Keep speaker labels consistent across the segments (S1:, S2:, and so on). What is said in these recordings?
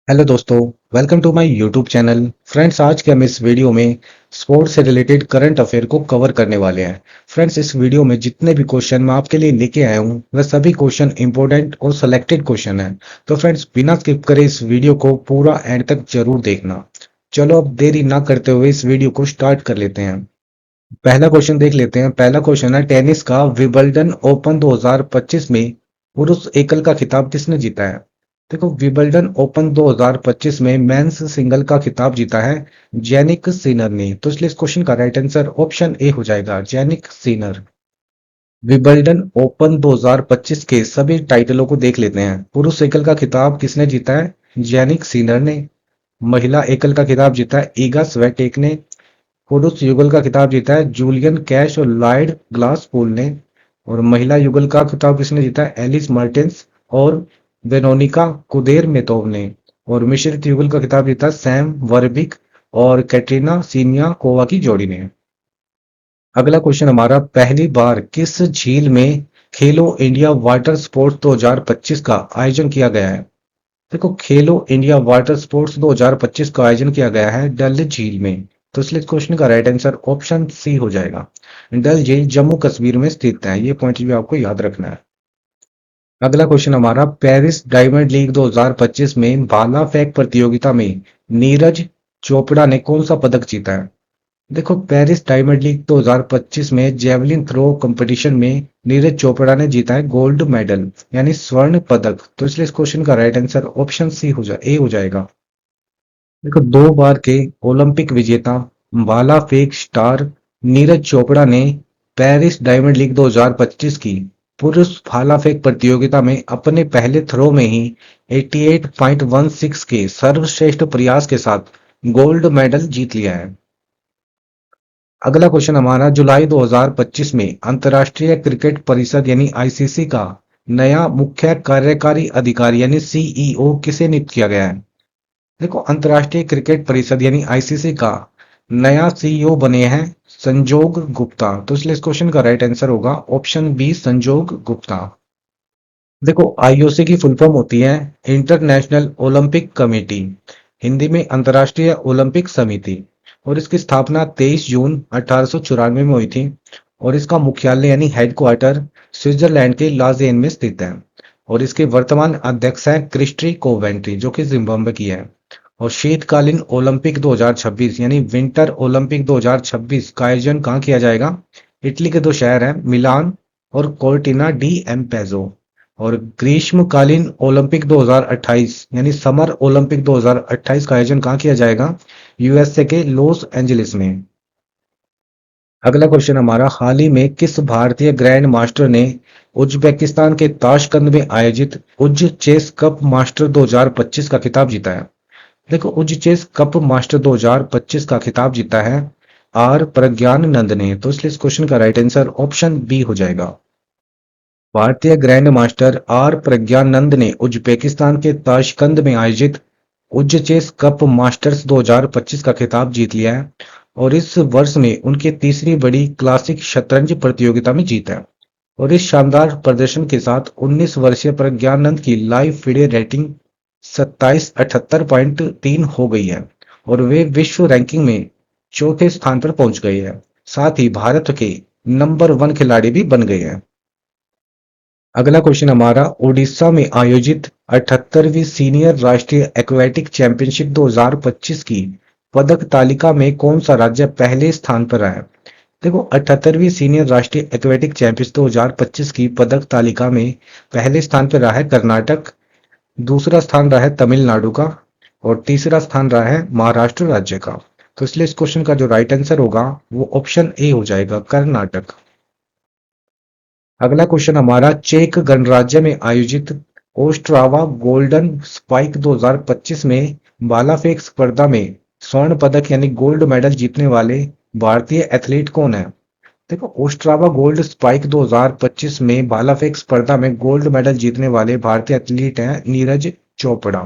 S1: Hello दोस्तों, welcome to my YouTube channel. Friends, आज के हम इस वीडियो में स्पोर्ट्स से रिलेटेड करंट अफेयर को कवर करने वाले हैं। फ्रेंड्स, इस वीडियो में जितने भी क्वेश्चन मैं आपके लिए लेके आया हूँ वह सभी क्वेश्चन इंपॉर्टेंट और सिलेक्टेड क्वेश्चन हैं। तो फ्रेंड्स, बिना स्किप करे इस वीडियो को पूरा एंड तक जरूर देखना। चलो अब देरी ना करते हुए इस वीडियो को स्टार्ट कर लेते हैं। पहला क्वेश्चन देख लेते हैं। पहला क्वेश्चन है, टेनिस का विंबलडन ओपन 2025 में पुरुष एकल का खिताब किसने जीता है? देखो, विंबलडन ओपन 2025 में मेंस सिंगल का खिताब जीता है जैनिक सिनर ने। तो इसलिए इस क्वेश्चन का राइट आंसर ऑप्शन ए हो जाएगा, जैनिक सिनर। विंबलडन ओपन 2025 के सभी टाइटलों को देख लेते हैं। पुरुष एकल का खिताब किसने जीता है? जैनिक सिनर ने। महिला एकल का खिताब जीता है ईगा स्वेटेक ने। पुरुष युगल का खिताब जीता है जूलियन कैश और लॉयड ग्लासपोल ने। और महिला युगल का खिताब किसने जीता है? एलिस मर्टेंस और वेरोनिका कुदेरमेतोव ने। और मिश्रित युगल का खिताब जीता है सैम वर्बिक और कैटरीना सीनियाकोवा की जोड़ी ने। अगला क्वेश्चन हमारा, पहली बार किस झील में खेलो इंडिया वाटर स्पोर्ट्स 2025 का आयोजन किया गया है? देखो, खेलो इंडिया वाटर स्पोर्ट्स 2025 का आयोजन किया गया है डल झील में। तो इसलिए इस क्वेश्चन का राइट आंसर ऑप्शन सी हो जाएगा। डल झील जम्मू कश्मीर में स्थित है, ये पॉइंट भी आपको याद रखना है। अगला क्वेश्चन हमारा, पेरिस डायमंड लीग 2025 में भाला फेंक प्रतियोगिता में नीरज चोपड़ा ने कौन सा पदक जीता है? देखो, पेरिस डायमंड लीग 2025 में जेवलिन थ्रो कंपटीशन में नीरज चोपड़ा ने जीता है गोल्ड मेडल यानी स्वर्ण पदक। तो इसलिए इस क्वेश्चन का राइट आंसर ऑप्शन सी ए हो जाएगा। देखो, दो बार के ओलंपिक विजेता भाला फेंक स्टार नीरज चोपड़ा ने पेरिस डायमंड लीग 2025 की पुरुष भाला फेंक प्रतियोगिता में अपने पहले थ्रो में ही 88.16 के सर्वश्रेष्ठ प्रयास के साथ गोल्ड मेडल जीत लिया है। अगला क्वेश्चन हमारा, जुलाई 2025 में अंतर्राष्ट्रीय क्रिकेट परिषद यानी आईसीसी का नया मुख्य कार्यकारी अधिकारी यानी सीईओ किसे नियुक्त किया गया है? देखो, अंतर्राष्ट्रीय क्रिकेट परिषद यानी आईसीसी का नया सीईओ बने हैं संजोग गुप्ता। तो इसलिए इस क्वेश्चन का राइट आंसर होगा ऑप्शन बी, संजोग गुप्ता। देखो, आईओसी की फुल फॉर्म होती है इंटरनेशनल ओलंपिक कमेटी, हिंदी में अंतर्राष्ट्रीय ओलंपिक समिति। और इसकी स्थापना 23 जून 1894 में हुई थी। और इसका मुख्यालय यानी हेडक्वार्टर स्विट्जरलैंड के लाजेन में स्थित है। और इसके वर्तमान अध्यक्ष हैं क्रिस्टी कोवेंट्री, जो कि जिम्बाब्वे की है। और शीतकालीन ओलंपिक 2026 यानी विंटर ओलंपिक 2026 का आयोजन कहाँ किया जाएगा? इटली के दो शहर हैं, मिलान और कोर्टिना डी एम्पेजो। और ग्रीष्मकालीन ओलंपिक 2028 यानी समर ओलंपिक 2028 का आयोजन कहाँ किया जाएगा? यूएसए के लॉस एंजलिस में। अगला क्वेश्चन हमारा, हाल ही में किस भारतीय ग्रैंड मास्टर ने उज्बेकिस्तान के ताशकंद में आयोजित उज चेस कप मास्टर 2025 का खिताब जीता है? देखो, उज चेस कप मास्टर 2025 का खिताब जीता है आर प्रज्ञानंद ने। तो इसलिए इस क्वेश्चन का राइट आंसर ऑप्शन बी हो जाएगा। भारतीय ग्रैंड मास्टर आर प्रज्ञानंद ने उज्बेकिस्तान के ताशकंद में आयोजित उज चेस कप मास्टर्स 2025 का खिताब जीत लिया है। और इस वर्ष में उनके तीसरी बड़ी क्लासिक शतरंज प्रतियोगिता में जीत है। और इस शानदार प्रदर्शन के साथ 19 वर्षीय प्रज्ञानंद की लाइव फीडे रेटिंग 2778.3 हो गई है। और वे विश्व रैंकिंग में चौथे स्थान पर पहुंच गए हैं। साथ ही भारत के नंबर 1 खिलाड़ी भी बन गए हैं। अगला क्वेश्चन हमारा, उड़ीसा में आयोजित 78वीं सीनियर राष्ट्रीय एक्वेटिक चैंपियनशिप 2025 की पदक तालिका में कौन सा राज्य पहले स्थान पर रहा है? देखो, 78वीं सीनियर राष्ट्रीय एक्वेटिक चैंपियनशिप 2025 की पदक तालिका में पहले स्थान पर रहा है कर्नाटक, दूसरा स्थान रहा है तमिलनाडु का, और तीसरा स्थान रहा है महाराष्ट्र राज्य का। तो इसलिए इस क्वेश्चन का जो राइट आंसर होगा वो ऑप्शन ए हो जाएगा, कर्नाटक। अगला क्वेश्चन हमारा, चेक गणराज्य में आयोजित ओस्ट्रावा गोल्डन स्पाइक 2025 में भाला फेंक स्पर्धा में स्वर्ण पदक यानी गोल्ड मेडल जीतने वाले भारतीय एथलीट कौन है? देखो, ओस्ट्रावा गोल्ड स्पाइक 2025 में भाला फेंक स्पर्धा में गोल्ड मेडल जीतने वाले भारतीय एथलीट हैं नीरज चोपड़ा।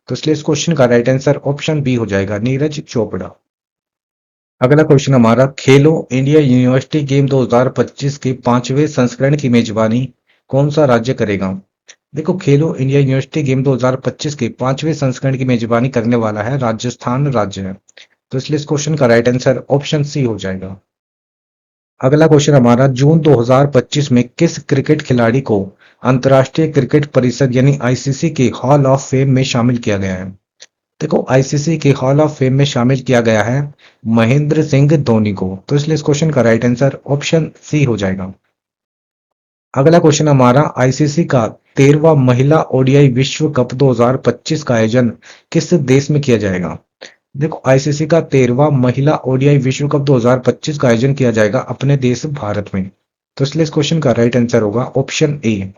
S1: तो इसलिए इस क्वेश्चन का राइट आंसर ऑप्शन बी हो जाएगा, नीरज चोपड़ा। अगला क्वेश्चन हमारा, खेलो इंडिया यूनिवर्सिटी गेम 2025 के 5वें संस्करण की मेजबानी कौन सा राज्य करेगा? देखो खेलो इंडिया यूनिवर्सिटी गेम 2025 के 5वें संस्करण की मेजबानी करने वाला है राजस्थान राज्य है। तो इसलिए इस क्वेश्चन का राइट आंसर ऑप्शन सी हो जाएगा। अगला क्वेश्चन हमारा जून 2025 में किस क्रिकेट खिलाड़ी को अंतर्राष्ट्रीय क्रिकेट परिषद यानी आईसीसी के हॉल ऑफ फेम में शामिल किया गया है। देखो आईसीसी के हॉल ऑफ फेम में शामिल किया गया है महेंद्र सिंह धोनी को। तो इसलिए इस क्वेश्चन का राइट आंसर ऑप्शन सी हो जाएगा। अगला क्वेश्चन हमारा आईसीसी का 13वां महिला ओडीआई विश्व कप 2025 का आयोजन किस देश में किया जाएगा। देखो आईसीसी का 13वां महिला ओडीआई विश्व कप 2025 का आयोजन किया जाएगा अपने देश भारत में। तो इसलिए इस क्वेश्चन का राइट आंसर होगा ऑप्शन ए।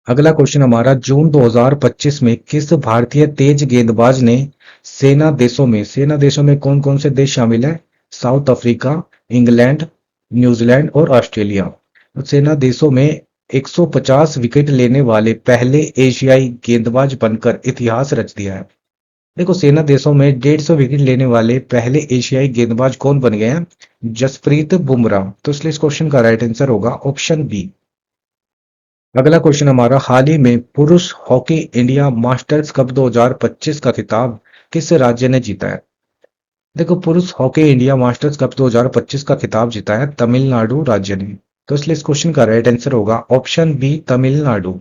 S1: अगला क्वेश्चन हमारा जून 2025 में किस भारतीय तेज गेंदबाज ने सेना देशों में कौन कौन से देश शामिल है। साउथ अफ्रीका, इंग्लैंड, न्यूजीलैंड और ऑस्ट्रेलिया। तो सेना देशों में 150 विकेट लेने वाले पहले एशियाई गेंदबाज बनकर इतिहास रच दिया है। देखो सेना देशों में 150 विकेट लेने वाले पहले एशियाई गेंदबाज कौन बन गए हैं। जसप्रीत बुमराह। तो इसलिए इस क्वेश्चन का राइट आंसर होगा ऑप्शन बी। अगला क्वेश्चन हमारा हाल ही में पुरुष हॉकी इंडिया मास्टर्स कप 2025 का खिताब किस राज्य ने जीता है। देखो पुरुष हॉकी इंडिया मास्टर्स कप 2025 का खिताब जीता है तमिलनाडु राज्य ने। तो इसलिए इस क्वेश्चन का राइट आंसर होगा ऑप्शन बी तमिलनाडु।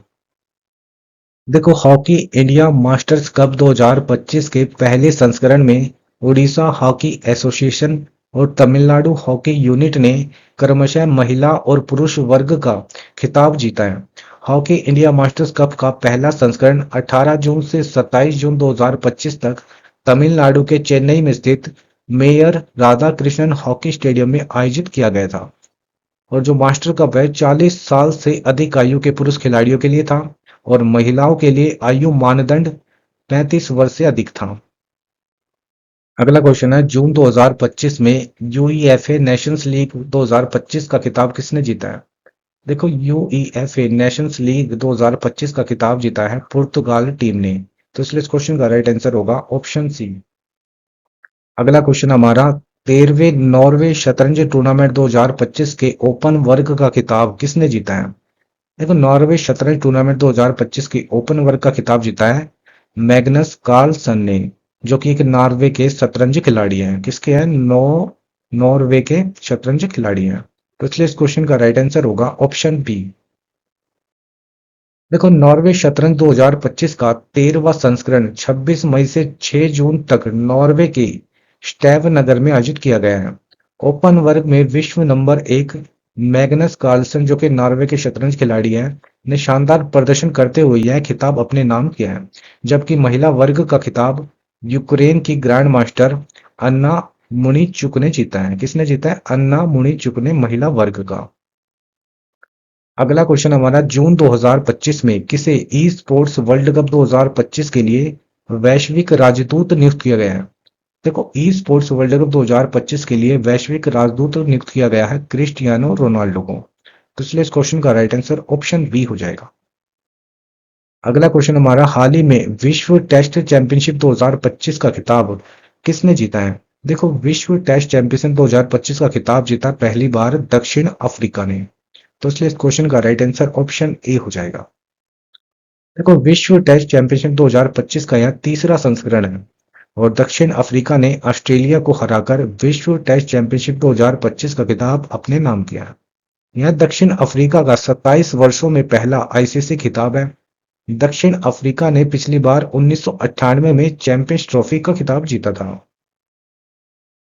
S1: देखो हॉकी इंडिया मास्टर्स कप 2025 के पहले संस्करण में उड़ीसा हॉकी एसोसिएशन और तमिलनाडु हॉकी यूनिट ने क्रमशः महिला और पुरुष वर्ग का खिताब जीता है। हॉकी इंडिया मास्टर्स कप का पहला संस्करण 18 जून से 27 जून 2025 तक तमिलनाडु के चेन्नई में स्थित mayor Radha Krishnan hockey stadium में आयोजित किया गया था। और जो मास्टर कप है 40 साल से अधिक आयु के पुरुष खिलाड़ियों के लिए था और महिलाओं के लिए आयु मानदंड 35 वर्ष से अधिक था। अगला क्वेश्चन है जून 2025 में यूईएफए नेशंस लीग 2025 का खिताब किसने जीता है। देखो यूईएफए नेशंस लीग 2025 का खिताब जीता है पुर्तगाल टीम ने। तो इसलिए इस क्वेश्चन का राइट आंसर होगा ऑप्शन सी। अगला क्वेश्चन हमारा 13वें नॉर्वे शतरंज टूर्नामेंट 2025 के ओपन वर्ग का खिताब किसने जीता है। देखो नॉर्वे शतरंज टूर्नामेंट 2025 के ओपन वर्ग का खिताब जीता है मैग्नस कार्लसन ने, जो कि एक नॉर्वे के शतरंज खिलाड़ी हैं। किसके हैं नॉर्वे के शतरंज खिलाड़ी हैं। तो इसलिए इस क्वेश्चन का राइट आंसर होगा ऑप्शन बी। देखो नॉर्वे शतरंज 2025 का 13वां संस्करण 26 मई से 6 जून तक नॉर्वे के स्टैव नगर में आयोजित किया गया है। ओपन वर्ग में विश्व नंबर 1 मैग्नस कार्लसन, जो कि नॉर्वे के शतरंज खिलाड़ी हैं, ने शानदार प्रदर्शन करते हुए यह खिताब अपने नाम किया है। जबकि महिला वर्ग का खिताब यूक्रेन की ग्रैंड मास्टर अन्ना मुनीचुक ने जीता है। किसने जीता है। अन्ना मुनीचुक ने महिला वर्ग का। अगला क्वेश्चन हमारा जून 2025 में किसे ई स्पोर्ट्स वर्ल्ड कप 2025 के लिए वैश्विक राजदूत नियुक्त किया गया है। देखो ई स्पोर्ट्स वर्ल्ड कप 2025 के लिए वैश्विक राजदूत नियुक्त किया गया है क्रिस्टियानो रोनाल्डो को। तो इसलिए इस क्वेश्चन का राइट आंसर ऑप्शन बी हो जाएगा। अगला क्वेश्चन हमारा हाल ही में विश्व टेस्ट चैंपियनशिप 2025 का खिताब किसने जीता है। देखो विश्व टेस्ट चैंपियनशिप 2025 का खिताब जीता पहली बार दक्षिण अफ्रीका ने। तो इसलिए इस क्वेश्चन का राइट आंसर ऑप्शन ए हो जाएगा। देखो विश्व टेस्ट चैंपियनशिप 2025 का यह तीसरा संस्करण है और दक्षिण अफ्रीका ने ऑस्ट्रेलिया को हराकर विश्व टेस्ट चैंपियनशिप 2025 का खिताब अपने नाम किया है। यह दक्षिण अफ्रीका का 27 वर्षों में पहला आईसीसी खिताब है। दक्षिण अफ्रीका ने पिछली बार 1998 में चैंपियंस ट्रॉफी का खिताब जीता था।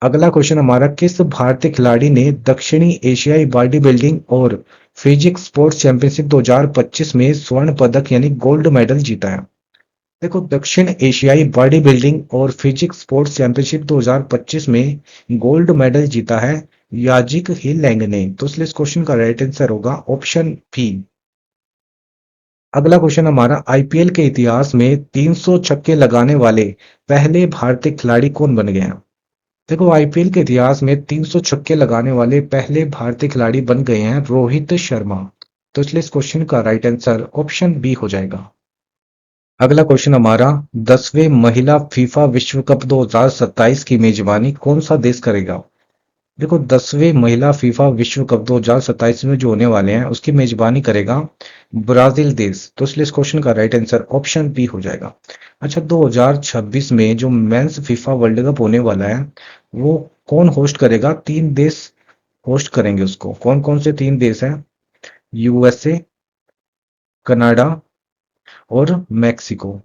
S1: अगला क्वेश्चन हमारा किस भारतीय खिलाड़ी ने दक्षिणी एशियाई बॉडी बिल्डिंग और फिजिक्स स्पोर्ट्स चैंपियनशिप 2025 में स्वर्ण पदक यानी गोल्ड मेडल जीता है। देखो दक्षिण एशियाई बॉडी बिल्डिंग और फिजिक्स स्पोर्ट्स चैंपियनशिप 2025 में गोल्ड मेडल जीता है याजिक हिलैंग ने। तो इसलिए इस क्वेश्चन का राइट आंसर होगा ऑप्शन बी। अगला क्वेश्चन हमारा आईपीएल के इतिहास में 300 छक्के लगाने वाले पहले भारतीय खिलाड़ी कौन बन गए हैं। देखो आईपीएल के इतिहास में 300 छक्के लगाने वाले पहले भारतीय खिलाड़ी बन गए हैं रोहित शर्मा। तो इसलिए इस क्वेश्चन का राइट आंसर ऑप्शन बी हो जाएगा। अगला क्वेश्चन हमारा 10वें महिला फीफा विश्व कप 2027 की मेजबानी कौन सा देश करेगा। देखो 10वीं महिला फीफा विश्व कप 2027 में जो होने वाले हैं उसकी मेजबानी करेगा ब्राजील देश। तो इसलिए इस क्वेश्चन का राइट आंसर ऑप्शन बी हो जाएगा। अच्छा, 2026 में जो मेंस फीफा वर्ल्ड कप होने वाला है वो कौन होस्ट करेगा? तीन देश होस्ट करेंगे उसको। कौन कौन से तीन देश हैं? यूएसए, कनाडा और मैक्सिको।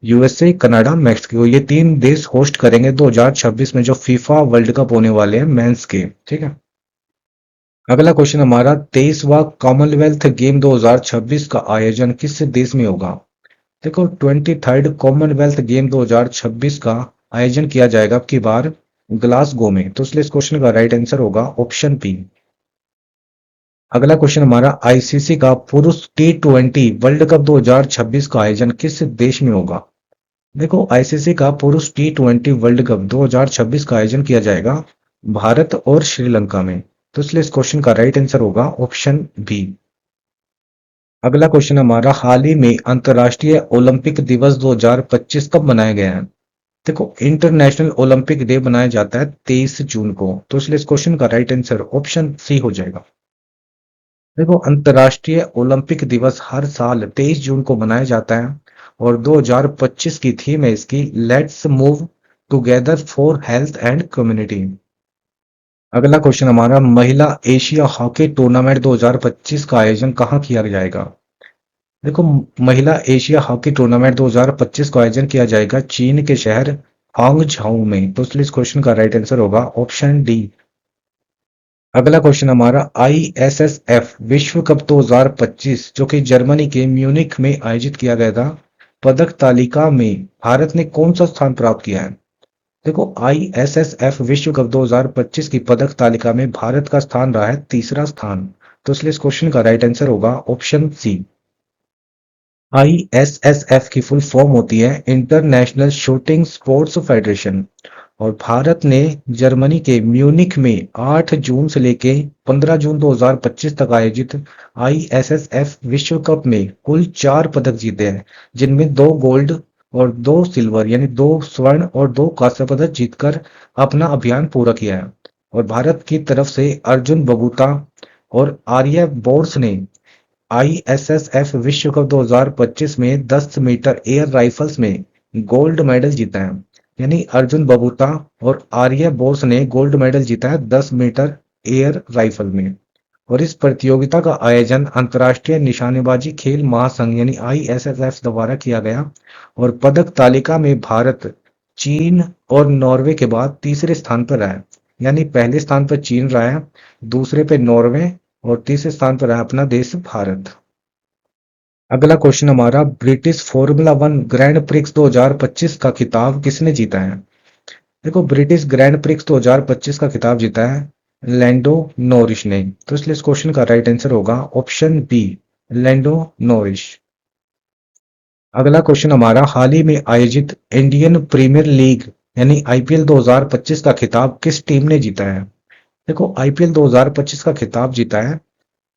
S1: यूएसए, कनाडा, मैक्सिको, ये तीन देश होस्ट करेंगे 2026 में जो फीफा वर्ल्ड कप होने वाले हैं मेंस के। ठीक है। अगला क्वेश्चन हमारा, 23वां कॉमनवेल्थ गेम 2026 का आयोजन किस देश में होगा? देखो 23rd कॉमनवेल्थ गेम 2026 का आयोजन किया जाएगा अब की बार ग्लासगो में। तो इसलिए इस क्वेश्चन का राइट आंसर होगा ऑप्शन बी। अगला क्वेश्चन हमारा, आईसीसी का पुरुष टी20 वर्ल्ड कप 2026 का आयोजन किस देश में होगा? देखो आईसीसी का पुरुष टी20 वर्ल्ड कप 2026 का आयोजन किया जाएगा भारत और श्रीलंका में। तो इसलिए इस क्वेश्चन का राइट आंसर होगा ऑप्शन बी। अगला क्वेश्चन हमारा, हाल ही में अंतर्राष्ट्रीय ओलंपिक दिवस 2025 कब मनाया गया है? देखो इंटरनेशनल ओलंपिक डे मनाया जाता है 23 जून को। तो इसलिए इस क्वेश्चन का राइट आंसर ऑप्शन सी हो जाएगा। देखो अंतर्राष्ट्रीय ओलंपिक दिवस हर साल 23 जून को मनाया जाता है और 2025 की थीम है इसकी let's move together for health and community. अगला क्वेश्चन हमारा, महिला एशिया हॉकी टूर्नामेंट 2025 का आयोजन कहाँ किया जाएगा? देखो महिला एशिया हॉकी टूर्नामेंट 2025 का आयोजन किया जाएगा चीन के शहर हांगझाऊ में। तो इसलिए इस क्वेश्चन का राइट आंसर होगा ऑप्शन डी। अगला क्वेश्चन हमारा, आईएसएसएफ विश्व कप 2025 जो कि जर्मनी के म्यूनिख में आयोजित किया गया था, पदक तालिका में भारत ने कौन सा स्थान प्राप्त किया है? देखो आईएसएसएफ विश्व कप 2025 की पदक तालिका में भारत का स्थान रहा है तीसरा स्थान। तो इसलिए इस क्वेश्चन का राइट आंसर होगा ऑप्शन सी। आईएसएसएफ की फुल फॉर्म होती है इंटरनेशनल शूटिंग स्पोर्ट्स फेडरेशन और भारत ने जर्मनी के म्यूनिख में 8 जून से लेके 15 जून 2025 तक आयोजित आईएसएसएफ विश्व कप में कुल 4 पदक जीते हैं, जिनमें 2 गोल्ड और 2 सिल्वर यानी 2 स्वर्ण और 2 कांस्य पदक जीतकर अपना अभियान पूरा किया है। और भारत की तरफ से अर्जुन बबूता और आर्य बोर्स ने आईएसएसएफ विश्व कप 2025 में 10 मीटर एयर राइफल्स में गोल्ड मेडल जीता है। यानी अर्जुन बबूता और आर्य बोस ने गोल्ड मेडल जीता है 10 मीटर एयर राइफल में। और इस प्रतियोगिता का आयोजन अंतर्राष्ट्रीय निशानेबाजी खेल महासंघ यानी आईएसएसएफ द्वारा किया गया और पदक तालिका में भारत चीन और नॉर्वे के बाद तीसरे स्थान पर रहा है। यानी पहले स्थान पर चीन रहा है, दूसरे पे नॉर्वे और तीसरे स्थान पर रहा है अपना देश भारत। अगला क्वेश्चन हमारा, British formula one grand prix 2025 का खिताब किसने जीता है? देखो ब्रिटिश ग्रैंड प्रिक्स 2025 का खिताब जीता है लैंडो नॉरिस ने। तो इसलिए इस क्वेश्चन का राइट आंसर होगा ऑप्शन बी, लैंडो नॉरिस। अगला क्वेश्चन हमारा, हाल ही में आयोजित इंडियन प्रीमियर लीग यानी आईपीएल 2025 का खिताब किस टीम ने जीता है? देखो आईपीएल 2025 का खिताब जीता है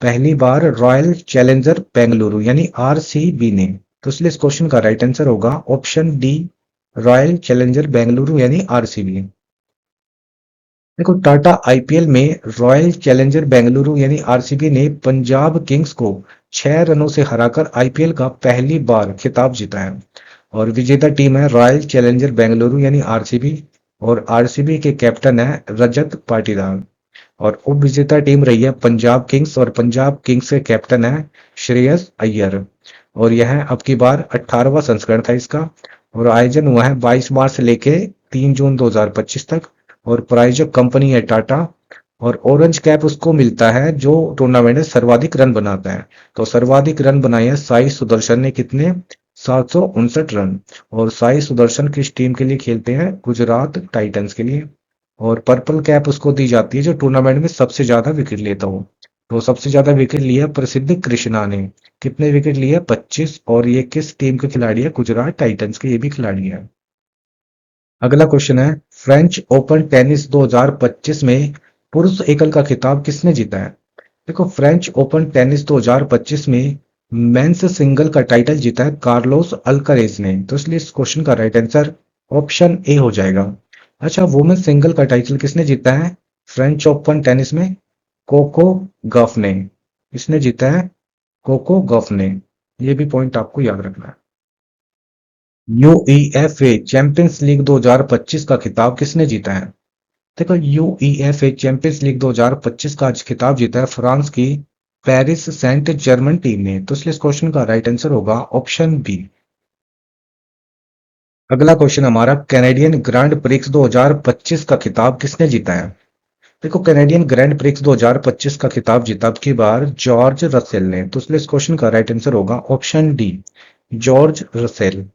S1: पहली बार रॉयल चैलेंजर बेंगलुरु यानी आरसीबी ने। तो इसलिए इस क्वेश्चन का राइट आंसर होगा option D, royal challenger Bengaluru यानी आरसीबी। देखो टाटा आईपीएल में रॉयल चैलेंजर बेंगलुरु यानी आरसीबी ने पंजाब किंग्स को 6 रनों से हराकर आईपीएल का पहली बार खिताब जीता है। और विजेता टीम है रॉयल चैलेंजर बेंगलुरु यानी आरसीबी और आरसीबी के कैप्टन है रजत पाटीदार। और उप विजेता टीम रही है पंजाब किंग्स और पंजाब किंग्स के कैप्टन है श्रेयस अय्यर। और यह अब की बार 18वां संस्करण था इसका और आयोजन हुआ है 22 मार्च से लेके 3 जून 2025 तक। और प्रायोजक कंपनी है टाटा और ऑरेंज कैप उसको मिलता है जो टूर्नामेंट में सर्वाधिक रन बनाता है। तो सर्वाधिक रन बनाए हैं साई सुदर्शन ने, कितने? 759 रन। और साई सुदर्शन किस टीम के लिए खेलते हैं? गुजरात टाइटंस के लिए। और पर्पल कैप उसको दी जाती है जो टूर्नामेंट में सबसे ज्यादा विकेट लेता हो। तो सबसे ज्यादा विकेट लिया प्रसिद्ध कृष्णा ने। कितने विकेट लिए? 25। और ये किस टीम के खिलाड़ी है? गुजरात टाइटंस के ये भी खिलाड़ी है। अगला क्वेश्चन है, फ्रेंच ओपन टेनिस 2025 में पुरुष एकल का खिताब किसने जीता है? देखो फ्रेंच ओपन टेनिस 2025 में मेंस सिंगल का टाइटल जीता है कार्लोस अल्कारेज ने। तो इसलिए इस क्वेश्चन का राइट आंसर ऑप्शन ए हो जाएगा। अच्छा, वुमेन सिंगल का टाइटल किसने जीता है फ्रेंच ओपन टेनिस में? कोको गॉफ ने। किसने जीता है? कोको गॉफ ने। ये भी पॉइंट आपको याद रखना है। यूईएफए चैंपियंस लीग 2025 का खिताब किसने जीता है? देखो, यूईएफए चैंपियंस लीग 2025 का आज खिताब जीता है फ्रांस की पेरिस सेंट जर्मन टीम ने। तो इसलिए इस क्वेश्चन का राइट आंसर होगा ऑप्शन बी। अगला क्वेश्चन हमारा, कैनेडियन ग्रैंड प्रिक्स 2025 का खिताब किसने जीता है? देखो, कैनेडियन ग्रैंड प्रिक्स 2025 का खिताब जीता अब की बार जॉर्ज रसेल ने। तो इसलिए इस क्वेश्चन का राइट आंसर होगा ऑप्शन डी, जॉर्ज रसेल।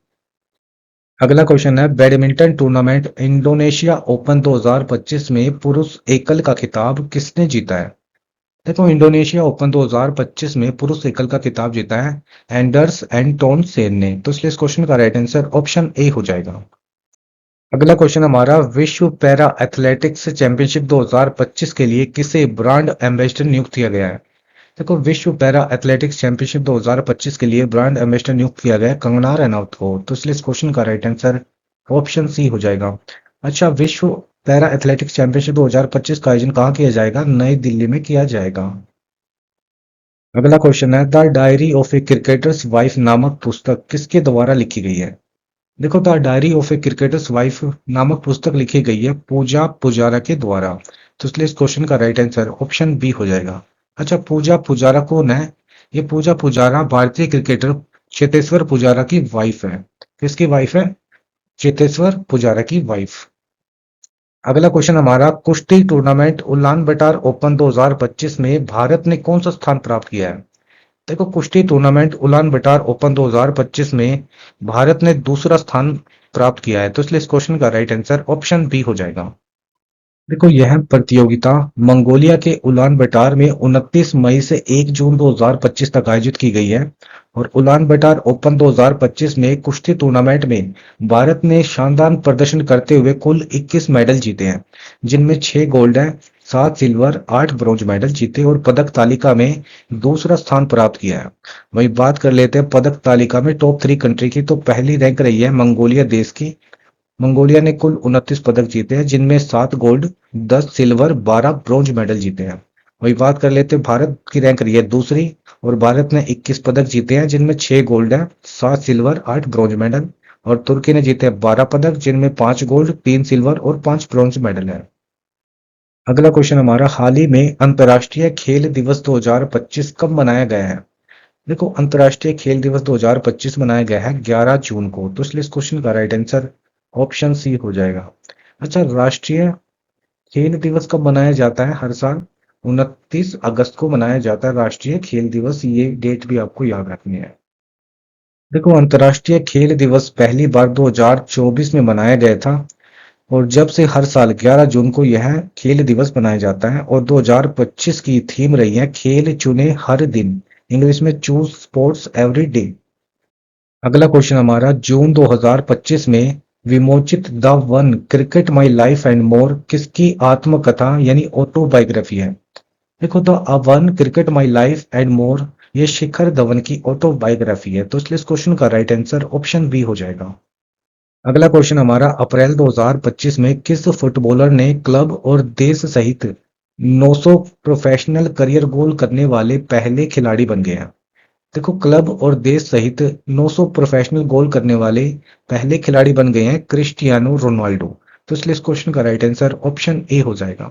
S1: अगला क्वेश्चन है, बैडमिंटन टूर्नामेंट इंडोनेशिया ओपन 2025 में पुरुष एकल का खिताब किसने जीता है? देखो, इंडोनेशिया ओपन 2025 में पुरुष एकल का खिताब जीता है एंडर्स एंटोन सेन ने। तो इसलिए इस क्वेश्चन का राइट आंसर ऑप्शन ए हो जाएगा। अगला क्वेश्चन हमारा, विश्व पैरा एथलेटिक्स चैंपियनशिप 2025 के लिए किसे ब्रांड एम्बेसडर नियुक्त किया गया है? देखो, विश्व पैरा एथलेटिक्स चैंपियनशिप 2025 के लिए ब्रांड एम्बेसडर नियुक्त किया गया है कंगना रनौत को। तो इसलिए इस क्वेश्चन का राइट आंसर ऑप्शन सी हो जाएगा। अच्छा, विश्व पैरा एथलेटिक्स चैंपियनशिप 2025 का आयोजन कहाँ किया जाएगा? नई दिल्ली में किया जाएगा। अगला क्वेश्चन है, the diary of A cricketers wife नामक पुस्तक किसके द्वारा लिखी गई है? देखो, the diary of A cricketers wife नामक पुस्तक लिखी गई है पूजा पुजारा के द्वारा। तो इसलिए इस क्वेश्चन का राइट आंसर ऑप्शन बी हो जाएगा। अच्छा, पूजा पुजारा कौन है? ये पूजा पुजारा भारतीय क्रिकेटर चेतेश्वर पुजारा की वाइफ है। किसकी वाइफ है? चेतेश्वर पुजारा की वाइफ। अगला क्वेश्चन हमारा, कुश्ती टूर्नामेंट उलान बटार ओपन 2025 में भारत ने कौन सा स्थान प्राप्त किया है? देखो, कुश्ती टूर्नामेंट उलान बटार ओपन 2025 में भारत ने दूसरा स्थान प्राप्त किया है। तो इसलिए इस क्वेश्चन का राइट आंसर ऑप्शन बी हो जाएगा। देखो, यह प्रतियोगिता मंगोलिया के उलान बटार में 29 मई से 1 जून 2025 तक आयोजित की गई है। और उलान बटार ओपन 2025 में कुश्ती टूर्नामेंट में भारत ने शानदार प्रदर्शन करते हुए कुल 21 मेडल जीते हैं, जिनमें 6 गोल्ड है, 7 सिल्वर, 8 ब्रॉन्ज मेडल जीते और पदक तालिका में दूसरा स्थान प्राप्त किया है। वही बात कर लेते हैं पदक तालिका में टॉप 3 कंट्री की। तो पहली रैंक रही है मंगोलिया देश की। मंगोलिया ने कुल 29 पदक जीते हैं, जिनमें 7 गोल्ड, 10 सिल्वर, 12 ब्रॉन्ज मेडल जीते हैं। वही बात कर लेते हैं भारत की रैंक रही है दूसरी। और भारत ने 21 पदक जीते हैं, जिनमें 6 गोल्ड है, 7 सिल्वर, 8 ब्रॉन्ज मेडल। और तुर्की ने जीते हैं 12 पदक, जिनमें 5 गोल्ड, 3 सिल्वर और 5 ब्रॉन्ज मेडल है। अगला क्वेश्चन हमारा, हाल ही में अंतर्राष्ट्रीय खेल दिवस 2025 कब मनाया गया है? देखो, अंतर्राष्ट्रीय खेल दिवस 2025 मनाया गया है 11 जून को। तो इसलिए इस क्वेश्चन का राइट आंसर ऑप्शन सी हो जाएगा। अच्छा, राष्ट्रीय खेल दिवस कब मनाया जाता है हर साल? 29 अगस्त को मनाया जाता है राष्ट्रीय खेल दिवस। ये डेट भी आपको याद रखनी है। देखो, अंतर्राष्ट्रीय खेल दिवस पहली बार 2024 में मनाया गया था। और जब से हर साल 11 जून को यह खेल दिवस मनाया जाता है। और 2025 की थीम रही है खेल चुने हर दिन, इंग्लिश में चूज स्पोर्ट्स एवरी डे। अगला क्वेश्चन हमारा, जून 2025 में विमोचित the one cricket my life and more किसकी आत्मकथा यानी ऑटोबायोग्राफी है? देखो, the one cricket my life and more ये शिखर धवन की ऑटोबायोग्राफी है। तो इसलिए इस क्वेश्चन का राइट आंसर ऑप्शन बी हो जाएगा। अगला क्वेश्चन हमारा, अप्रैल 2025 में किस फुटबॉलर ने क्लब और देश सहित 900 प्रोफेशनल करियर गोल करने वाले पहले खिलाड़ी बन गए हैं? देखो, क्लब और देश सहित 900 प्रोफेशनल गोल करने वाले पहले खिलाड़ी बन गए हैं क्रिस्टियानो रोनाल्डो। तो इसलिए इस क्वेश्चन का राइट आंसर ऑप्शन ए हो जाएगा।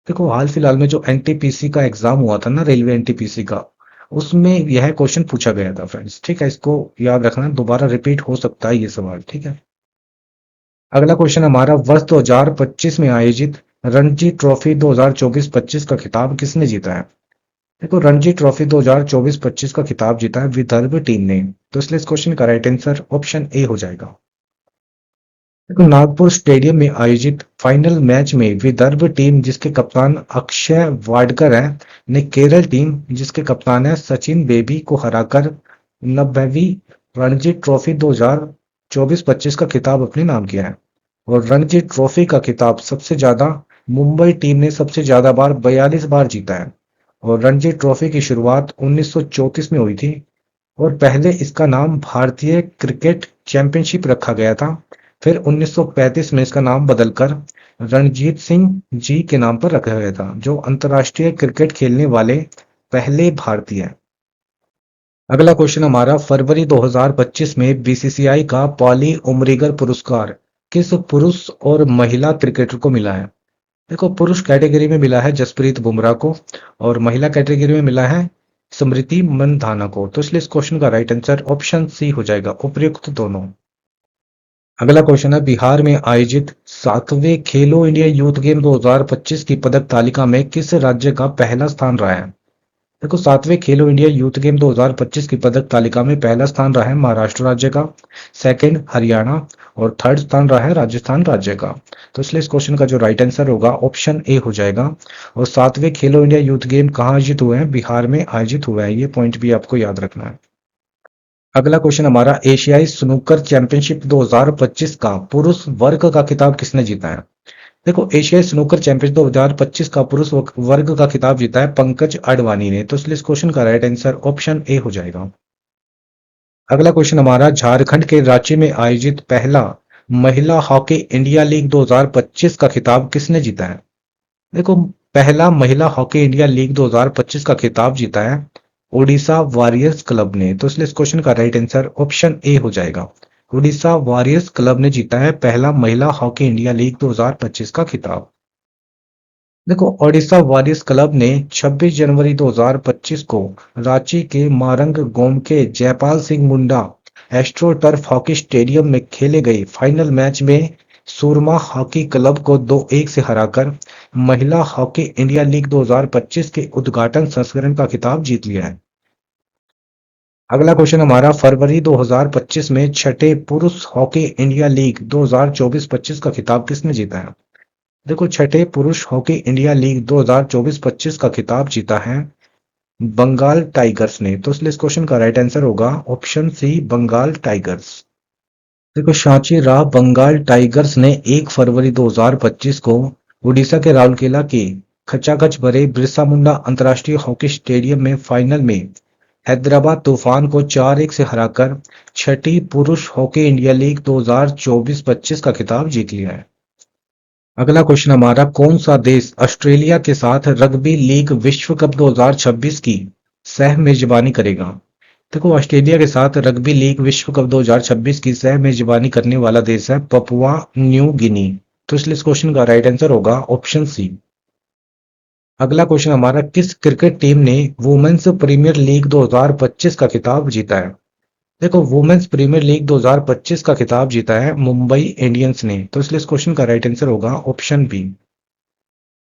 S1: देखो, हाल फिलहाल में जो एनटीपीसी का एग्जाम हुआ था ना, रेलवे एनटीपीसी का, उसमें यह क्वेश्चन पूछा गया था फ्रेंड्स। ठीक है, इसको याद रखना, दोबारा रिपीट हो सकता है ये सवाल। ठीक है। अगला क्वेश्चन हमारा, वर्ष 2025 में आयोजित रणजी ट्रॉफी 2024-25 का खिताब किसने जीता है? देखो, रणजी ट्रॉफी 2024-25 का खिताब जीता है विदर्भ टीम ने। तो इसलिए इस क्वेश्चन का राइट आंसर ऑप्शन ए हो जाएगा। देखो, नागपुर स्टेडियम में आयोजित फाइनल मैच में विदर्भ टीम जिसके कप्तान अक्षय वाडकर है ने केरल टीम जिसके कप्तान है सचिन बेबी को हराकर 90वीं रणजी ट्रॉफी 2024-25 का खिताब अपने नाम किया है। और रणजी ट्रॉफी का खिताब सबसे ज्यादा मुंबई टीम ने सबसे ज्यादा बार 42 बार जीता है। और रणजी ट्रॉफी की शुरुआत 1934 में हुई थी। और पहले इसका नाम भारतीय क्रिकेट चैंपियनशिप रखा गया था। फिर 1935 में इसका नाम बदलकर रणजीत सिंह जी के नाम पर रखा गया था, जो अंतर्राष्ट्रीय क्रिकेट खेलने वाले पहले भारतीय हैं। अगला क्वेश्चन हमारा, फरवरी 2025 में बीसीसीआई का पॉली उमरिगर पुरस्कार किस पुरुष और महिला क्रिकेटर को मिला है? देखो, पुरुष कैटेगरी में मिला है जसप्रीत बुमराह को, और महिला कैटेगरी में मिला है स्मृति मंधाना को। तो इसलिए इस क्वेश्चन का राइट आंसर ऑप्शन सी हो जाएगा, उपयुक्त दोनों। अगला क्वेश्चन है, बिहार में आयोजित 7वें खेलो इंडिया यूथ गेम 2025 की पदक तालिका में किस राज्य का पहला स्थान रहा है? देखो, 7वें खेलो इंडिया यूथ गेम 2025 की पदक तालिका में पहला स्थान रहा है महाराष्ट्र राज्य का, सेकंड हरियाणा, और थर्ड स्थान रहा है राजस्थान राज्य का। तो इसलिए इस क्वेश्चन का जो राइट आंसर होगा ऑप्शन ए हो जाएगा। और 7वें खेलो इंडिया यूथ गेम कहाँ आयोजित हुए हैं? बिहार में आयोजित हुआ है, ये पॉइंट भी आपको याद रखना है। अगला क्वेश्चन हमारा, एशियाई स्नूकर चैंपियनशिप 2025 का पुरुष वर्ग का खिताब किसने जीता है? देखो, एशियाई स्नूकर चैंपियनशिप 2025 का पुरुष वर्ग का खिताब जीता है पंकज अडवाणी ने। तो इसलिए इस क्वेश्चन का राइट आंसर ऑप्शन ए हो जाएगा। अगला क्वेश्चन हमारा, झारखंड के रांची में आयोजित पहला महिला हॉकी इंडिया लीग 2025 का खिताब किसने जीता है? देखो, पहला महिला हॉकी इंडिया लीग 2025 का खिताब जीता है ओडिशा वॉरियर्स क्लब ने। तो इसलिए इस क्वेश्चन का राइट आंसर ऑप्शन ए हो जाएगा। ओडिशा वॉरियर्स क्लब ने जीता है पहला महिला हॉकी इंडिया लीग 2025 का खिताब। देखो, ओडिशा वॉरियर्स क्लब ने 26 जनवरी 2025 को रांची के Marang Gomke Jaipal Singh Munda astro turf hockey stadium में खेले गए फाइनल मैच में सूरमा हॉकी क्लब को 2-1 से हराकर महिला हॉकी इंडिया लीग 2025 के उद्घाटन संस्करण का खिताब जीत लिया है। अगला क्वेश्चन हमारा, फरवरी 2025 में छठे पुरुष हॉकी इंडिया लीग 2024-25 का खिताब किसने जीता है? देखो, छठे पुरुष हॉकी इंडिया लीग 2024-25 का खिताब जीता है बंगाल टाइगर्स ने। तो इसलिए इस क्वेश्चन का राइट आंसर होगा ऑप्शन सी, बंगाल टाइगर्स। देखो, सांची राह बंगाल टाइगर्स ने 1 फरवरी 2025 को उड़ीसा के राउरकेला के खचाखच भरे बिरसा मुंडा अंतर्राष्ट्रीय हॉकी स्टेडियम में फाइनल में हैदराबाद तूफान को 4-1 से हराकर छठी पुरुष हॉकी इंडिया लीग 2024-25 का खिताब जीत लिया है। अगला क्वेश्चन हमारा, कौन सा देश ऑस्ट्रेलिया के साथ रग्बी लीग विश्व कप 2026 की सह मेजबानी करेगा? देखो, ऑस्ट्रेलिया के साथ रग्बी लीग विश्व कप 2026 की सह मेजबानी करने वाला देश है पपुआ न्यू गिनी। तो इसलिए इस क्वेश्चन का राइट आंसर होगा ऑप्शन सी। अगला क्वेश्चन हमारा, किस क्रिकेट टीम ने वुमेन्स प्रीमियर लीग 2025 का खिताब जीता है? देखो, वुमेन्स प्रीमियर लीग 2025 का खिताब जीता है मुंबई इंडियंस ने। तो इसलिए इस क्वेश्चन का राइट आंसर होगा ऑप्शन बी।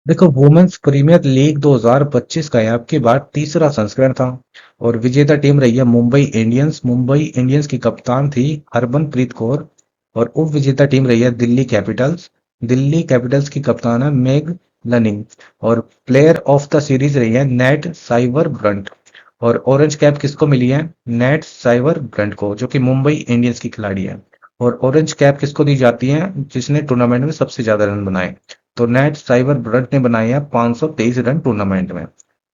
S1: देखो, वुमेन्स प्रीमियर लीग 2025 का यह आपकी बार तीसरा संस्करण था, और विजेता टीम रही है मुंबई इंडियंस। मुंबई इंडियंस की कप्तान थी हरमनप्रीत कौर, और उप विजेता टीम रही है दिल्ली कैपिटल्स। दिल्ली कैपिटल्स की कप्तान है मेग लनिंग, और प्लेयर ऑफ द सीरीज रही है नेट साइवर ब्रंट। और ऑरेंज कैप किसको मिली है? नेट साइवर ब्रंट को, जो कि मुंबई इंडियंस की खिलाड़ी है। और ऑरेंज कैप किसको दी जाती है? जिसने टूर्नामेंट में सबसे ज्यादा रन बनाए। तो नेट साइवर ब्रंट ने बनाए हैं 523 रन टूर्नामेंट में।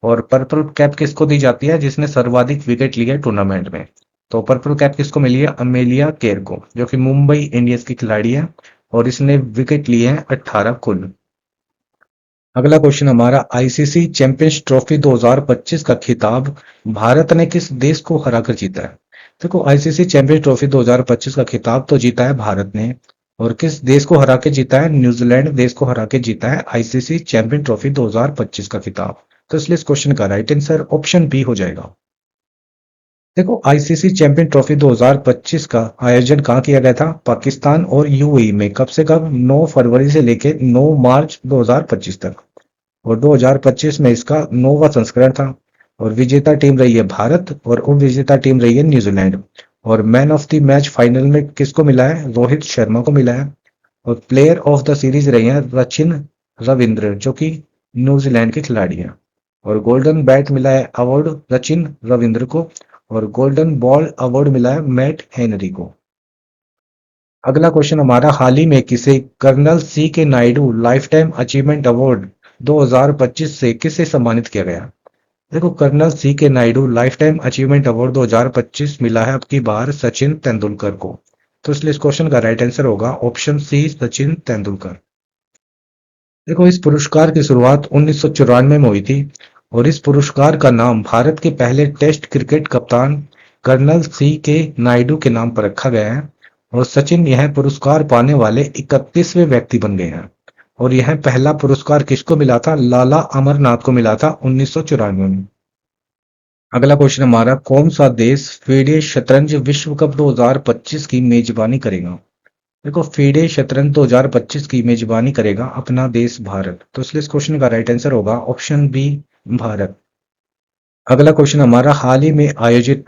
S1: और पर्पल कैप किसको दी जाती है? जिसने सर्वाधिक विकेट लिए टूर्नामेंट में। तो पर्पल कैप किसको मिली है? अमेलिया केर को, जो कि मुंबई इंडियंस की खिलाड़ी है, और इसने विकेट लिए हैं 18 कुल। अगला क्वेश्चन हमारा, आईसीसी चैंपियंस ट्रॉफी 2025 का खिताब भारत ने किस देश को हराकर जीता है? देखो, आईसीसी चैंपियंस ट्रॉफी 2025 का खिताब तो जीता है भारत ने, और किस देश को हरा के जीता है? न्यूजीलैंड देश को हरा के जीता है आईसीसी चैंपियन ट्रॉफी 2025 का खिताब। तो इसलिए इस क्वेश्चन का राइट आंसर ऑप्शन बी हो जाएगा। देखो, आईसीसी चैंपियन ट्रॉफी 2025 का आयोजन कहाँ किया गया था? पाकिस्तान और यूएई में। कब से कब? 9 फरवरी से लेकर 9 मार्च 2025 तक। और 2025 में इसका 9वां संस्करण था, और विजेता टीम रही है भारत, और उप विजेता टीम रही है न्यूजीलैंड। और man of the match final में किसको मिला है? रोहित शर्मा को मिला है। और प्लेयर ऑफ द सीरीज रही है रचिन रविंद्र, जो कि न्यूजीलैंड के खिलाड़ी हैं। और गोल्डन बैट मिला है अवार्ड रचिन रविंद्र को, और गोल्डन बॉल अवार्ड मिला है मैट हेनरी को। अगला क्वेश्चन हमारा, हाल ही में किसे कर्नल सी के Naidu life time achievement award 2025 से किसे सम्मानित किया गया? देखो, कर्नल सी के Naidu life time achievement award 2025 मिला है अब की बार सचिन तेंदुलकर को। तो इसलिए इस क्वेश्चन का राइट आंसर होगा ऑप्शन सी, सचिन तेंदुलकर। देखो, इस पुरस्कार की शुरुआत 1994 में हुई थी और इस पुरस्कार का नाम भारत के पहले टेस्ट क्रिकेट कप्तान कर्नल सी के नायडू के नाम पर रखा गया है और सचिन यह पुरस्कार पाने वाले 31वें व्यक्ति बन गए हैं। और यह पहला पुरस्कार किसको मिला था? लाला अमरनाथ को मिला था 1994 में। अगला क्वेश्चन हमारा, कौन सा देश फीडे शतरंज विश्व कप 2025 की मेजबानी करेगा? देखो, फीडे शतरंज 2025 की मेजबानी करेगा अपना देश भारत, तो इसलिए इस क्वेश्चन का राइट आंसर होगा ऑप्शन बी, भारत। अगला क्वेश्चन हमारा, हाल ही में आयोजित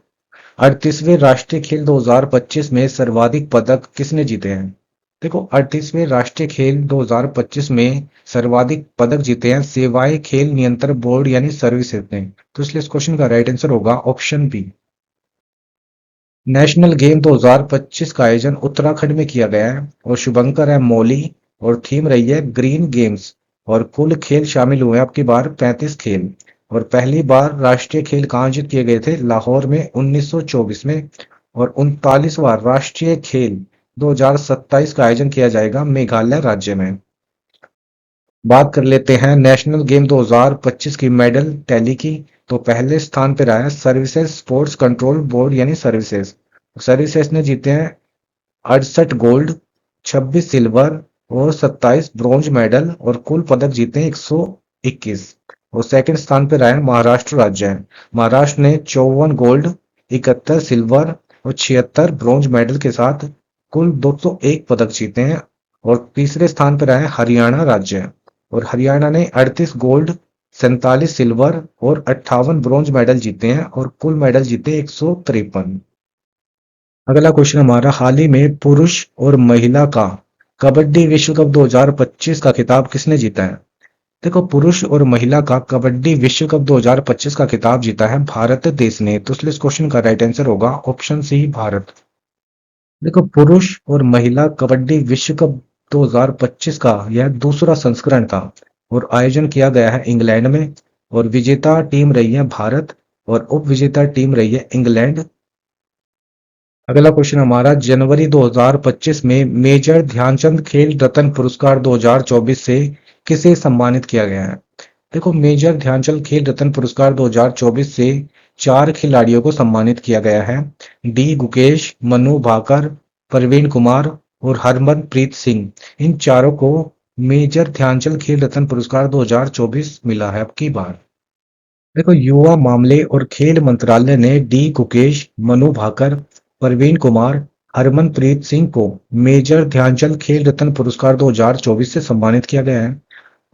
S1: 38वें राष्ट्रीय खेल 2025 में सर्वाधिक पदक किसने जीते हैं? देखो, 38वें राष्ट्रीय खेल 2025 में सर्वाधिक पदक जीते हैं सेवाएं खेल नियंत्रण बोर्ड यानी सर्विसेज ने, तो इसलिए इस क्वेश्चन का राइट आंसर होगा ऑप्शन बी। नेशनल गेम 2025 का आयोजन उत्तराखंड में किया गया है और शुभंकर है मौली और थीम रही है ग्रीन गेम्स और कुल खेल शामिल हुए अब की बार 35 खेल। और पहली बार राष्ट्रीय खेल कहाँ आयोजित किए गए थे? लाहौर में 1924 में। और 39वां राष्ट्रीय खेल 2027 का आयोजन किया जाएगा मेघालय राज्य में। बात कर लेते हैं नेशनल गेम 2025 की मेडल टैली की। तो पहले स्थान पर आया सर्विसेज स्पोर्ट्स कंट्रोल बोर्ड यानी सर्विसेज। सर्विसेज ने जीते हैं 68 गोल्ड, 26 सिल्वर और 27 ब्रॉन्ज मेडल और कुल पदक जीते हैं 121। और सेकंड स्थान पर आया महाराष्ट्र राज्य है। महाराष्ट्र ने 54 गोल्ड, 71 सिल्वर और 76 ब्रॉन्ज मेडल के साथ कुल 201 पदक जीते हैं। और तीसरे स्थान पर आया हरियाणा राज्य और हरियाणा ने 38 गोल्ड, 47 सिल्वर और 58 ब्रॉन्ज मेडल जीते हैं और कुल मेडल जीते 153। अगला क्वेश्चन हमारा, हाल ही में पुरुष और महिला का कबड्डी विश्व कप 2025 का खिताब किसने जीता है? देखो, पुरुष और महिला का कबड्डी विश्व कप 2025 का खिताब जीता है भारत देश ने, तो इसलिए इस क्वेश्चन का राइट आंसर होगा ऑप्शन सी, भारत। देखो, पुरुष और महिला कबड्डी विश्व कप 2025 का यह दूसरा संस्करण था और आयोजन किया गया है इंग्लैंड में और विजेता टीम रही है भारत और उप विजेता टीम रही है इंग्लैंड। अगला क्वेश्चन हमारा, जनवरी 2025 में मेजर ध्यानचंद खेल रत्न पुरस्कार 2024 से किसे सम्मानित किया गया है? देखो, मेजर ध्यानचंद खेल रत्न पुरस्कार 2024 से 4 खिलाड़ियों को सम्मानित किया गया है। डी गुकेश, मनु भाकर, प्रवीण कुमार और हरमनप्रीत सिंह, इन चारों को मेजर ध्यानचंद खेल रत्न पुरस्कार 2024 मिला है अब की बार। देखो, युवा मामले और खेल मंत्रालय ने डी गुकेश, मनु भाकर, प्रवीण कुमार, हरमनप्रीत सिंह को मेजर ध्यानचंद खेल रत्न पुरस्कार 2024 से सम्मानित किया गया है।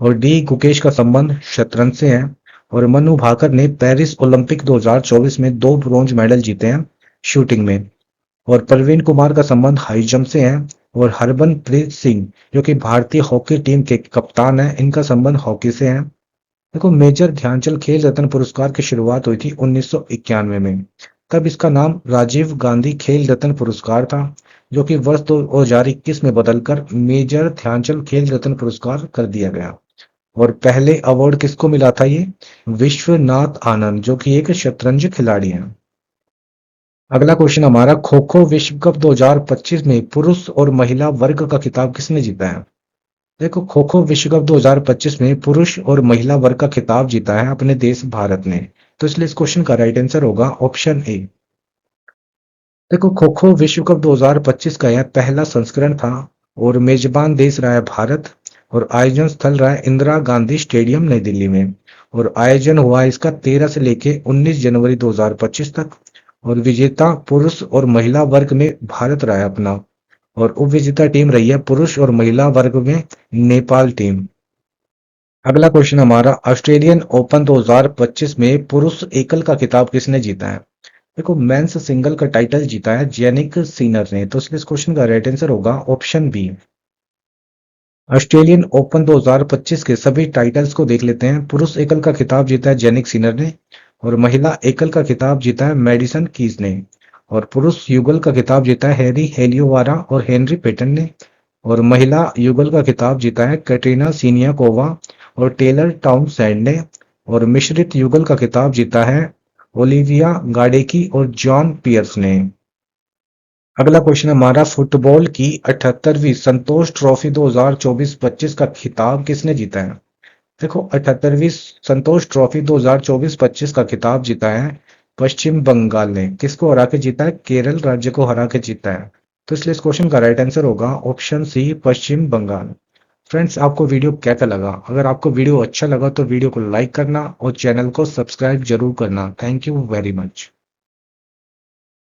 S1: और डी गुकेश का संबंध शतरंज से है और मनु भाकर ने पेरिस ओलंपिक 2024 में 2 ब्रॉन्ज मेडल जीते हैं शूटिंग में। और प्रवीण कुमार का संबंध हाई जंप से है। और हरमनप्रीत सिंह जो कि भारतीय हॉकी टीम के कप्तान है, इनका संबंध हॉकी से है। देखो, मेजर ध्यानचंद खेल रत्न पुरस्कार की शुरुआत हुई थी 1991 में। तब इसका नाम राजीव गांधी खेल रत्न पुरस्कार था, जो कि वर्ष 2021 में बदलकर मेजर ध्यानचंद खेल रत्न पुरस्कार कर दिया गया। और पहले अवार्ड किसको मिला था? ये विश्वनाथ आनंद, जो कि एक शतरंज खिलाड़ी हैं। अगला क्वेश्चन हमारा, खो खो विश्व कप 2025 में पुरुष और महिला वर्ग का खिताब किसने जीता है? देखो, खो खो विश्व कप 2025 में पुरुष और महिला वर्ग का खिताब जीता है अपने देश भारत ने, तो इसलिए इस क्वेश्चन का राइट आंसर होगा ऑप्शन ए। देखो, खो खो विश्व कप 2025 का यह पहला संस्करण था और मेजबान देश रहा है भारत और आयोजन स्थल रहा है इंदिरा गांधी स्टेडियम नई दिल्ली में। और आयोजन हुआ इसका 13 से लेके 19 जनवरी 2025 तक। और विजेता पुरुष और महिला वर्ग में भारत रहा है अपना और उपविजेता टीम रही है पुरुष और महिला वर्ग में नेपाल टीम। अगला क्वेश्चन हमारा, ऑस्ट्रेलियन ओपन 2025 में पुरुष एकल का खिताब किसने जीता है? देखो, मेंस सिंगल का टाइटल जीता है जेनिक सीनर ने, तो इसलिए इस क्वेश्चन का राइट आंसर होगा ऑप्शन बी। ऑस्ट्रेलियन ओपन 2025 के सभी टाइटल्स को देख लेते हैं। पुरुष एकल का खिताब जीता है जेनिक सीनर ने और महिला एकल का खिताब जीता है मेडिसन कीज ने। और पुरुष युगल का खिताब जीता है हैरी हेलियोवारा और हेनरी पेटन ने। और महिला युगल का खिताब जीता है कैटरीना सीनियाकोवा और टेलर टाउनसेंड ने। और मिश्रित युगल का खिताब जीता है ओलिविया गाडेकी और जॉन पियर्स ने। अगला क्वेश्चन है, हमारा फुटबॉल की 78वीं संतोष ट्रॉफी 2024-25 का खिताब किसने जीता है? देखो, 78वीं संतोष ट्रॉफी 2024-25 का खिताब जीता है पश्चिम बंगाल ने। किसको हरा के जीता है? केरल राज्य को हरा के जीता है। तो इसलिए इस क्वेश्चन का राइट आंसर होगा ऑप्शन सी, पश्चिम बंगाल। फ्रेंड्स, आपको वीडियो कैसा लगा? अगर आपको वीडियो अच्छा लगा तो वीडियो को लाइक करना और चैनल को सब्सक्राइब जरूर करना। Thank you very much.